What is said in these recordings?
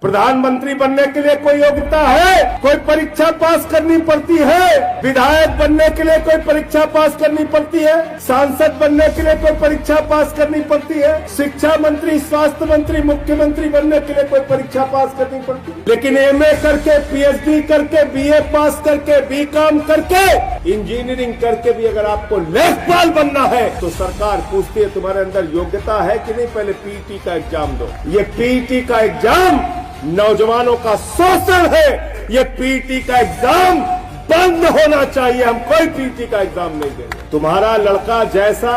प्रधानमंत्री बनने के लिए कोई योग्यता है? कोई परीक्षा पास करनी पड़ती है? विधायक बनने के लिए कोई परीक्षा पास करनी पड़ती है? सांसद बनने के लिए कोई परीक्षा पास करनी पड़ती है? शिक्षा मंत्री, स्वास्थ्य मंत्री, मुख्यमंत्री बनने के लिए कोई परीक्षा पास करनी पड़ती है? लेकिन एमए करके, पीएचडी करके, बीए पास करके, बीकॉम करके, इंजीनियरिंग करके भी अगर आपको लेखपाल बनना है तो सरकार पूछती है तुम्हारे अंदर योग्यता है कि नहीं, पहले पीईटी का एग्जाम दो। ये पीईटी का एग्जाम नौजवानों का शोषण है। ये पीईटी का एग्जाम बंद होना चाहिए। हम कोई पीईटी का एग्जाम नहीं देंगे। तुम्हारा लड़का जैसा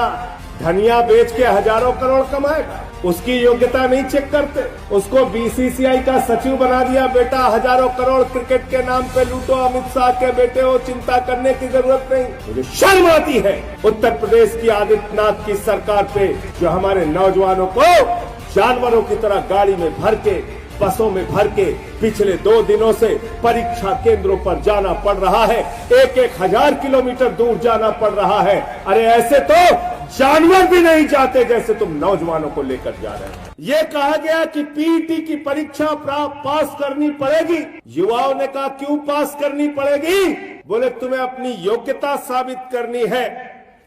धनिया बेच के हजारों करोड़ कमाएगा, उसकी योग्यता नहीं चेक करते। उसको बीसीसीआई का सचिव बना दिया, बेटा हजारों करोड़ क्रिकेट के नाम पे लूटो, अमित शाह के बेटे हो, चिंता करने की जरूरत नहीं। मुझे शर्म आती है उत्तर प्रदेश की आदित्यनाथ की सरकार पे, जो हमारे नौजवानों को जानवरों की तरह गाड़ी में भर के, बसों में भर के पिछले 2 दिनों से परीक्षा केंद्रों पर जाना पड़ रहा है। 1-1 हजार किलोमीटर दूर जाना पड़ रहा है। अरे ऐसे तो जानवर भी नहीं जाते जैसे तुम नौजवानों को लेकर जा रहे हैं। ये कहा गया कि पीईटी की परीक्षा पास करनी पड़ेगी। युवाओं ने कहा क्यों पास करनी पड़ेगी? बोले तुम्हें अपनी योग्यता साबित करनी है।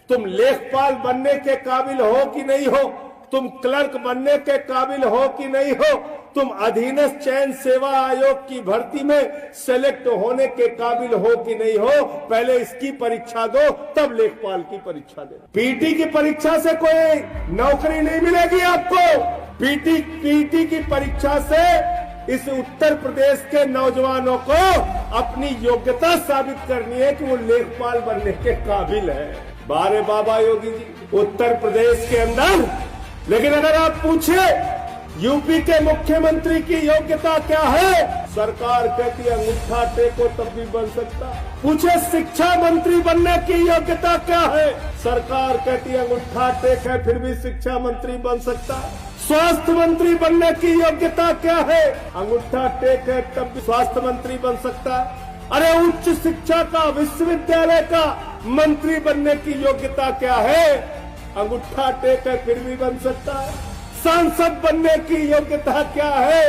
तुम लेखपाल बनने के काबिल हो कि नहीं हो, तुम क्लर्क बनने के काबिल हो कि नहीं हो, तुम अधीनस्थ चयन सेवा आयोग की भर्ती में सेलेक्ट होने के काबिल हो कि नहीं हो, पहले इसकी परीक्षा दो, तब लेखपाल की परीक्षा दे। पीटी की परीक्षा से कोई नौकरी नहीं मिलेगी आपको। पीटी की परीक्षा से इस उत्तर प्रदेश के नौजवानों को अपनी योग्यता साबित करनी है कि वो लेखपाल बनने के काबिल है। बारे बाबा योगी जी उत्तर प्रदेश के अंदर। लेकिन अगर आप पूछे यूपी के मुख्यमंत्री की योग्यता क्या है, सरकार कहती है अंगूठा टेको तब भी बन सकता। पूछे शिक्षा मंत्री बनने की योग्यता क्या है, सरकार कहती है अंगूठा टेक है फिर भी शिक्षा मंत्री बन सकता। स्वास्थ्य मंत्री बनने की योग्यता क्या है, अंगूठा टेक है तब भी स्वास्थ्य मंत्री बन सकता। अरे उच्च शिक्षा का, विश्वविद्यालय का मंत्री बनने की योग्यता क्या है, अंगूठा टेक है फिर भी बन सकता है। सांसद बनने की योग्यता क्या है,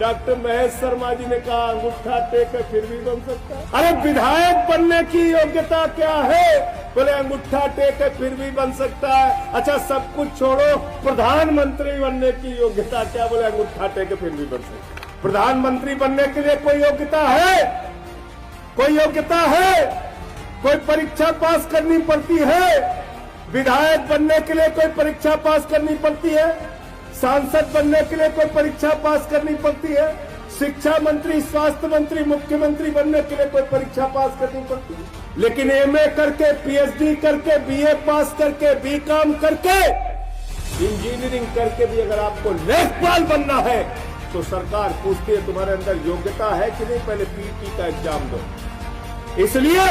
डॉक्टर महेश शर्मा जी ने कहा अंगूठा टेक है फिर भी बन सकता है। अरे विधायक बनने की योग्यता क्या है, बोले अंगूठा टेक है फिर भी बन सकता है। अच्छा सब कुछ छोड़ो, प्रधानमंत्री बनने की योग्यता क्या, बोले अंगूठा टेक है फिर भी बन सकता है। प्रधानमंत्री बनने के लिए कोई योग्यता है? कोई योग्यता है? कोई परीक्षा पास करनी पड़ती है? विधायक बनने के लिए कोई परीक्षा पास करनी पड़ती है? सांसद बनने के लिए कोई परीक्षा पास करनी पड़ती है? शिक्षा मंत्री, स्वास्थ्य मंत्री, मुख्यमंत्री बनने के लिए कोई परीक्षा पास करनी पड़ती है? लेकिन एमए करके, पीएचडी करके, बीए पास करके, बीकॉम करके, इंजीनियरिंग करके भी अगर आपको लेखपाल बनना है तो सरकार पूछती है तुम्हारे अंदर योग्यता है कि नहीं, पहले पीईटी का एग्जाम दो। इसलिए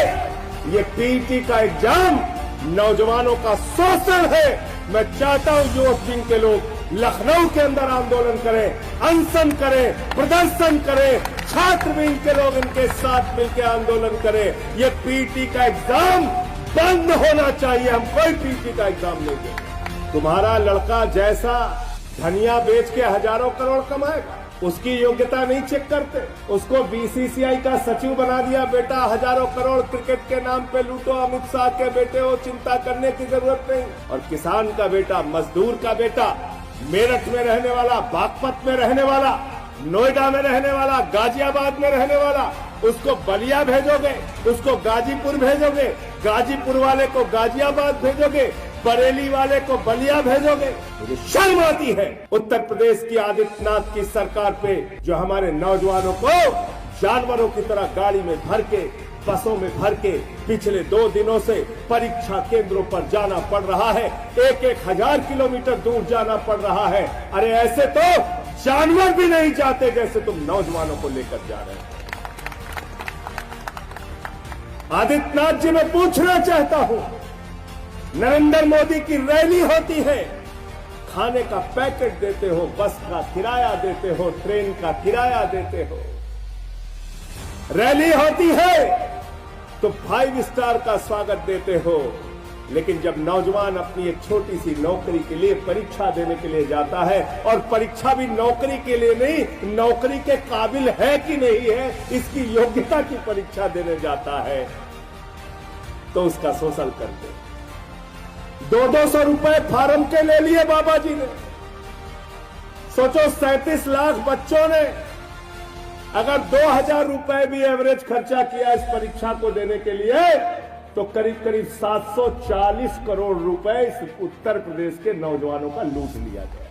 ये पीईटी का एग्जाम नौजवानों का शोषण है। मैं चाहता हूं युवक विंग के लोग लखनऊ के अंदर आंदोलन करें, अनशन करें, प्रदर्शन करें, छात्र विंग के लोग इनके साथ मिलकर आंदोलन करें। ये पीईटी का एग्जाम बंद होना चाहिए। हम कोई पीईटी का एग्जाम नहीं देंगे। तुम्हारा लड़का जैसा धनिया बेच के हजारों करोड़ कमाएगा, उसकी योग्यता नहीं चेक करते। उसको बीसीसीआई का सचिव बना दिया, बेटा हजारों करोड़ क्रिकेट के नाम पे लूटो, अमित शाह के बेटे हो, चिंता करने की जरूरत नहीं। और किसान का बेटा, मजदूर का बेटा, मेरठ में रहने वाला, बागपत में रहने वाला, नोएडा में रहने वाला, गाजियाबाद में रहने वाला, उसको बलिया भेजोगे, उसको गाजीपुर भेजोगे, गाजीपुर वाले को गाजियाबाद भेजोगे, बरेली वाले को बलिया भेजोगे। मुझे शर्म आती है उत्तर प्रदेश की आदित्यनाथ की सरकार पे, जो हमारे नौजवानों को जानवरों की तरह गाड़ी में भर के, बसों में भर के पिछले 2 दिनों से परीक्षा केंद्रों पर जाना पड़ रहा है। 1-1 हजार किलोमीटर दूर जाना पड़ रहा है। अरे ऐसे तो जानवर भी नहीं जाते जैसे तुम नौजवानों को लेकर जा रहे हैं। आदित्यनाथ जी मैं पूछना चाहता हूं, नरेंद्र मोदी की रैली होती है, खाने का पैकेट देते हो, बस का किराया देते हो, ट्रेन का किराया देते हो। रैली होती है तो 5 स्टार का स्वागत देते हो, लेकिन जब नौजवान अपनी एक छोटी सी नौकरी के लिए परीक्षा देने के लिए जाता है, और परीक्षा भी नौकरी के लिए नहीं, नौकरी के काबिल है कि नहीं है इसकी योग्यता की परीक्षा देने जाता है, तो उसका शोषण करते। 200 रुपए फार्म के ले लिए बाबा जी ने। सोचो 37 लाख बच्चों ने अगर 2000 रुपए भी एवरेज खर्चा किया इस परीक्षा को देने के लिए, तो करीब करीब 740 करोड़ रुपए इस उत्तर प्रदेश के नौजवानों का लूट लिया गया।